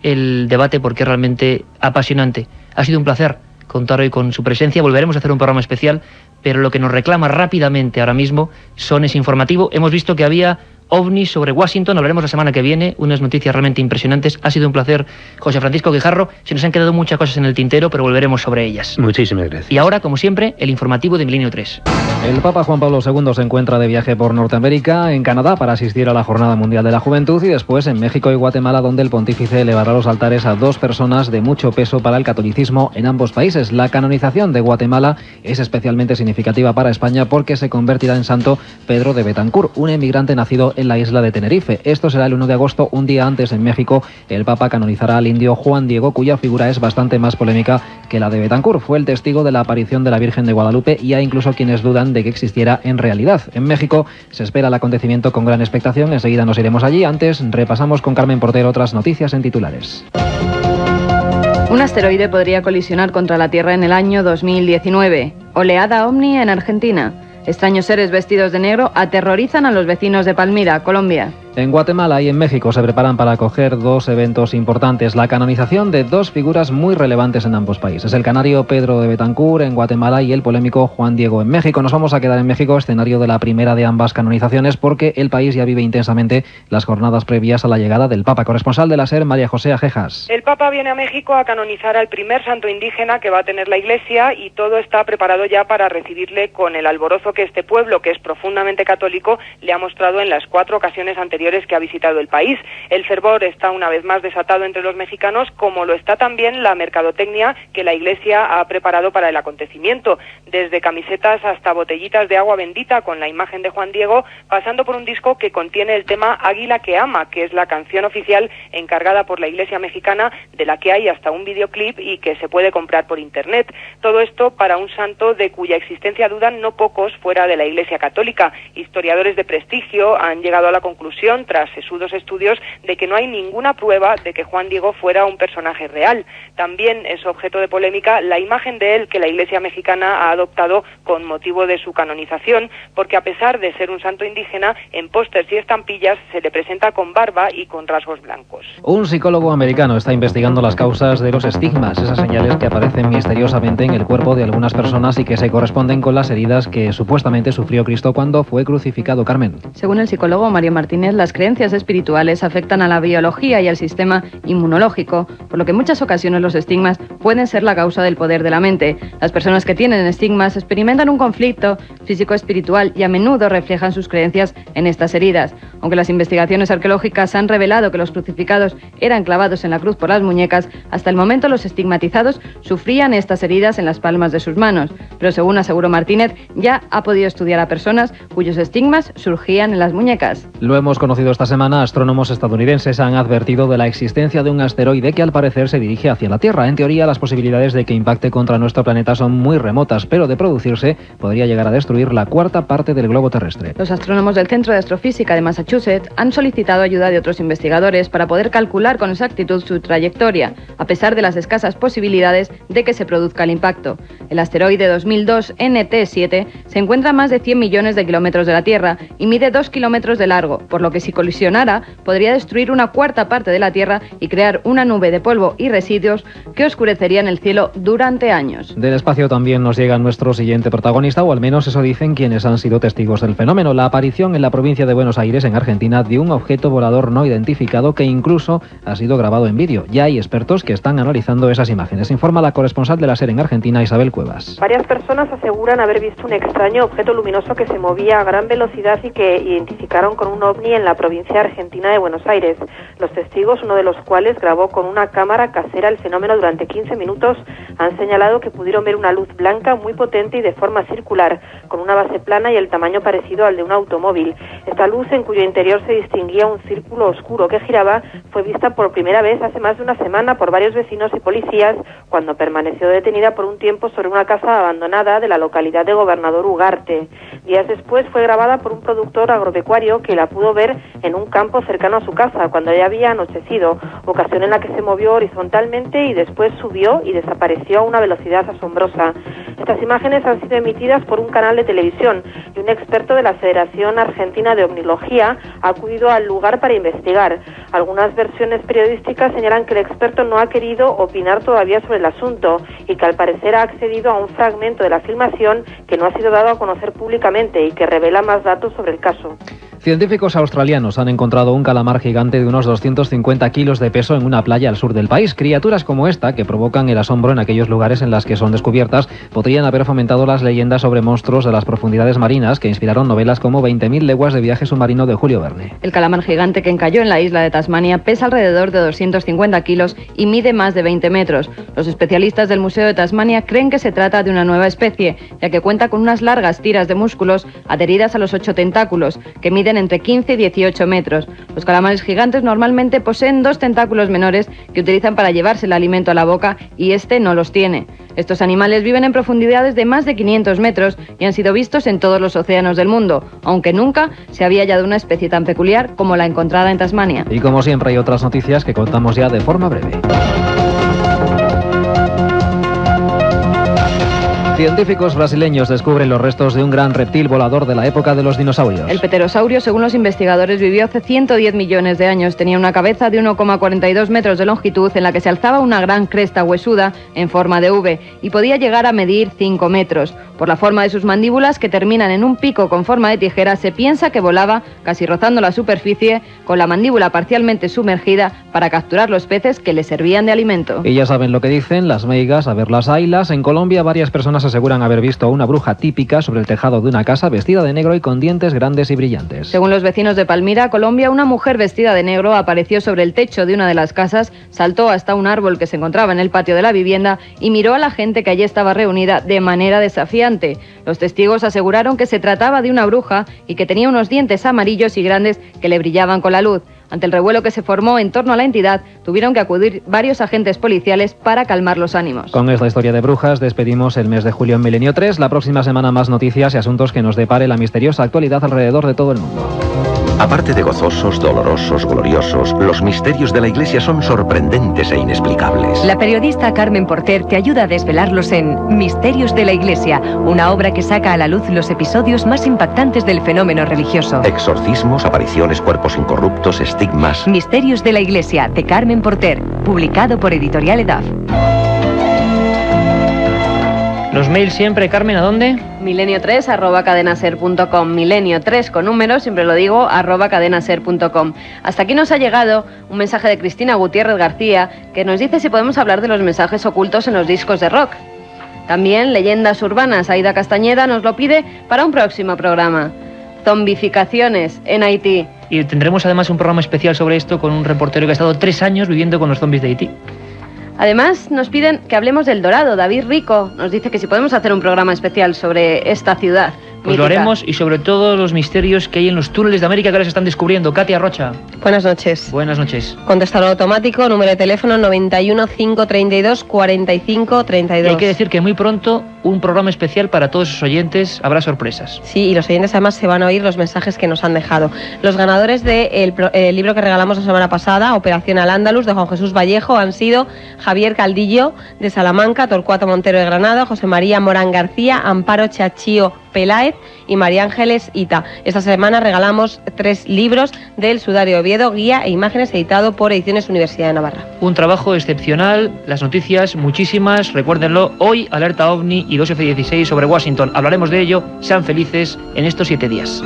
el debate porque es realmente apasionante. Ha sido un placer contar hoy con su presencia. Volveremos a hacer un programa especial, pero lo que nos reclama rápidamente ahora mismo es informativo. Hemos visto que había ovnis sobre Washington, hablaremos la semana que viene, unas noticias realmente impresionantes. Ha sido un placer, José Francisco Guijarro. Se nos han quedado muchas cosas en el tintero, pero volveremos sobre ellas. Muchísimas gracias. Y ahora, como siempre, el informativo de Milenio 3. El Papa Juan Pablo II se encuentra de viaje por Norteamérica, en Canadá, para asistir a la Jornada Mundial de la Juventud, y después en México y Guatemala, donde el pontífice elevará los altares a dos personas de mucho peso para el catolicismo en ambos países. La canonización de Guatemala es especialmente significativa para España porque se convertirá en santo Pedro de Betancur, un emigrante nacido en la isla de Tenerife. Esto será el 1 de agosto, un día antes en México. El Papa canonizará al indio Juan Diego, cuya figura es bastante más polémica que la de Betancur. Fue el testigo de la aparición de la Virgen de Guadalupe y hay incluso quienes dudan de que existiera en realidad. En México se espera el acontecimiento con gran expectación. Enseguida nos iremos allí. Antes repasamos con Carmen Portero otras noticias en titulares. Un asteroide podría colisionar contra la Tierra en el año 2019. Oleada ovni en Argentina. Extraños seres vestidos de negro aterrorizan a los vecinos de Palmira, Colombia. En Guatemala y en México se preparan para acoger dos eventos importantes: la canonización de dos figuras muy relevantes en ambos países, el canario Pedro de Betancur en Guatemala y el polémico Juan Diego en México. Nos vamos a quedar en México, escenario de la primera de ambas canonizaciones, porque el país ya vive intensamente las jornadas previas a la llegada del Papa. Corresponsal de la SER, María José Ajejas. El Papa viene a México a canonizar al primer santo indígena que va a tener la Iglesia, y todo está preparado ya para recibirle con el alborozo que este pueblo, que es profundamente católico, le ha mostrado en las 4 ocasiones anteriores que ha visitado el país. El fervor está una vez más desatado entre los mexicanos, como lo está también la mercadotecnia que la Iglesia ha preparado para el acontecimiento, desde camisetas hasta botellitas de agua bendita con la imagen de Juan Diego, pasando por un disco que contiene el tema Águila que ama, que es la canción oficial encargada por la Iglesia mexicana, de la que hay hasta un videoclip y que se puede comprar por internet. Todo esto para un santo de cuya existencia dudan no pocos fuera de la Iglesia católica. Historiadores de prestigio han llegado a la conclusión, tras sesudos estudios, de que no hay ninguna prueba de que Juan Diego fuera un personaje real. También es objeto de polémica la imagen de él que la Iglesia mexicana ha adoptado con motivo de su canonización, porque a pesar de ser un santo indígena, en pósters y estampillas se le presenta con barba y con rasgos blancos. Un psicólogo americano está investigando las causas de los estigmas, esas señales que aparecen misteriosamente en el cuerpo de algunas personas y que se corresponden con las heridas que supuestamente sufrió Cristo cuando fue crucificado. Carmen. Según el psicólogo Mario Martínez, las creencias espirituales afectan a la biología y al sistema inmunológico, por lo que en muchas ocasiones los estigmas pueden ser la causa del poder de la mente. Las personas que tienen estigmas experimentan un conflicto físico-espiritual y a menudo reflejan sus creencias en estas heridas. Aunque las investigaciones arqueológicas han revelado que los crucificados eran clavados en la cruz por las muñecas, hasta el momento los estigmatizados sufrían estas heridas en las palmas de sus manos. Pero según aseguró Martínez, ya ha podido estudiar a personas cuyos estigmas surgían en las muñecas. Lo hemos conocido esta semana. Astrónomos estadounidenses han advertido de la existencia de un asteroide que al parecer se dirige hacia la Tierra. En teoría, las posibilidades de que impacte contra nuestro planeta son muy remotas, pero de producirse podría llegar a destruir la 1/4 parte del globo terrestre. Los astrónomos del Centro de Astrofísica de Massachusetts han solicitado ayuda de otros investigadores para poder calcular con exactitud su trayectoria, a pesar de las escasas posibilidades de que se produzca el impacto. El asteroide 2002 NT7 se encuentra a más de 100 millones de kilómetros de la Tierra y mide 2 kilómetros de largo, por lo que si colisionara podría destruir una 1/4 parte de la Tierra y crear una nube de polvo y residuos que oscurecerían el cielo durante años. Del espacio también nos llega nuestro siguiente protagonista, o al menos eso dicen quienes han sido testigos del fenómeno: la aparición en la provincia de Buenos Aires, en Argentina, de un objeto volador no identificado que incluso ha sido grabado en vídeo. Ya hay expertos que están analizando esas imágenes. Informa la corresponsal de la SER en Argentina, Isabel Cuevas. Varias personas aseguran haber visto un extraño objeto luminoso que se movía a gran velocidad y que identificaron con un ovni en la la provincia argentina de Buenos Aires. Los testigos, uno de los cuales grabó con una cámara casera el fenómeno durante 15 minutos, han señalado que pudieron ver una luz blanca muy potente y de forma circular, con una base plana y el tamaño parecido al de un automóvil. Esta luz, en cuyo interior se distinguía un círculo oscuro que giraba, fue vista por primera vez hace más de una semana por varios vecinos y policías, cuando permaneció detenida por un tiempo sobre una casa abandonada de la localidad de Gobernador Ugarte. Días después fue grabada por un productor agropecuario que la pudo ver en un campo cercano a su casa cuando ya había anochecido, ocasión en la que se movió horizontalmente y después subió y desapareció a una velocidad asombrosa. Estas imágenes han sido emitidas por un canal de televisión y un experto de la Federación Argentina de Omnilogía ha acudido al lugar para investigar. Algunas versiones periodísticas señalan que el experto no ha querido opinar todavía sobre el asunto y que al parecer ha accedido a un fragmento de la filmación que no ha sido dado a conocer públicamente y que revela más datos sobre el caso. Científicos australianos han encontrado un calamar gigante de unos 250 kilos de peso en una playa al sur del país. Criaturas como esta, que provocan el asombro en aquellos lugares en las que son descubiertas, podrían haber fomentado las leyendas sobre monstruos de las profundidades marinas que inspiraron novelas como 20.000 leguas de viaje submarino de Julio Verne. El calamar gigante que encalló en la isla de Tasmania pesa alrededor de 250 kilos y mide más de 20 metros. Los especialistas del Museo de Tasmania creen que se trata de una nueva especie, ya que cuenta con unas largas tiras de músculos adheridas a los 8 tentáculos, que miden entre 15 y 18 metros. Los calamares gigantes normalmente poseen 2 tentáculos menores que utilizan para llevarse el alimento a la boca y este no los tiene. Estos animales viven en profundidades de más de 500 metros y han sido vistos en todos los océanos del mundo, aunque nunca se había hallado una especie tan peculiar como la encontrada en Tasmania. Y como siempre hay otras noticias que contamos ya de forma breve. Científicos brasileños descubren los restos de un gran reptil volador de la época de los dinosaurios. El pterosaurio, según los investigadores, vivió hace 110 millones de años. Tenía una cabeza de 1,42 metros de longitud en la que se alzaba una gran cresta huesuda en forma de V y podía llegar a medir 5 metros. Por la forma de sus mandíbulas, que terminan en un pico con forma de tijera, se piensa que volaba casi rozando la superficie con la mandíbula parcialmente sumergida para capturar los peces que le servían de alimento. Y ya saben lo que dicen las meigas, a ver las ailas. En Colombia varias personas aseguran haber visto a una bruja típica sobre el tejado de una casa vestida de negro y con dientes grandes y brillantes. Según los vecinos de Palmira, Colombia, una mujer vestida de negro apareció sobre el techo de una de las casas, saltó hasta un árbol que se encontraba en el patio de la vivienda y miró a la gente que allí estaba reunida de manera desafiante. Los testigos aseguraron que se trataba de una bruja y que tenía unos dientes amarillos y grandes que le brillaban con la luz. Ante el revuelo que se formó en torno a la entidad, tuvieron que acudir varios agentes policiales para calmar los ánimos. Con esta historia de brujas despedimos el mes de julio en Milenio 3. La próxima semana más noticias y asuntos que nos depare la misteriosa actualidad alrededor de todo el mundo. Aparte de gozosos, dolorosos, gloriosos, los misterios de la Iglesia son sorprendentes e inexplicables. La periodista Carmen Porter te ayuda a desvelarlos en Misterios de la Iglesia, una obra que saca a la luz los episodios más impactantes del fenómeno religioso. Exorcismos, apariciones, cuerpos incorruptos, estigmas. Misterios de la Iglesia, de Carmen Porter, publicado por Editorial EDAF. Los mails siempre, Carmen, ¿a dónde? milenio3@cadenaser.com, milenio3 con números, siempre lo digo, @cadenaser.com. Hasta aquí nos ha llegado un mensaje de Cristina Gutiérrez García que nos dice si podemos hablar de los mensajes ocultos en los discos de rock. También leyendas urbanas, Aida Castañeda nos lo pide para un próximo programa. Zombificaciones en Haití. Y tendremos además un programa especial sobre esto con un reportero que ha estado 3 años viviendo con los zombies de Haití. Además, nos piden que hablemos del Dorado. David Rico nos dice que si podemos hacer un programa especial sobre esta ciudad. Pues lo haremos, y sobre todo los misterios que hay en los túneles de América que ahora se están descubriendo. Katia Rocha. Buenas noches. Buenas noches. Contestador automático, número de teléfono 91 532 45 32. Y hay que decir que muy pronto un programa especial para todos sus oyentes. Habrá sorpresas. Sí, y los oyentes además se van a oír los mensajes que nos han dejado. Los ganadores del libro que regalamos la semana pasada, Operación Al-Ándalus, de Juan Jesús Vallejo, han sido Javier Caldillo, de Salamanca, Torcuato Montero de Granada, José María Morán García, Amparo Chachío Peláez y María Ángeles Ita. Esta semana regalamos 3 libros del Sudario Oviedo, guía e imágenes, editado por Ediciones Universidad de Navarra. Un trabajo excepcional, las noticias muchísimas, recuérdenlo, hoy alerta OVNI y 2 F-16 sobre Washington. Hablaremos de ello, sean felices en estos 7 días.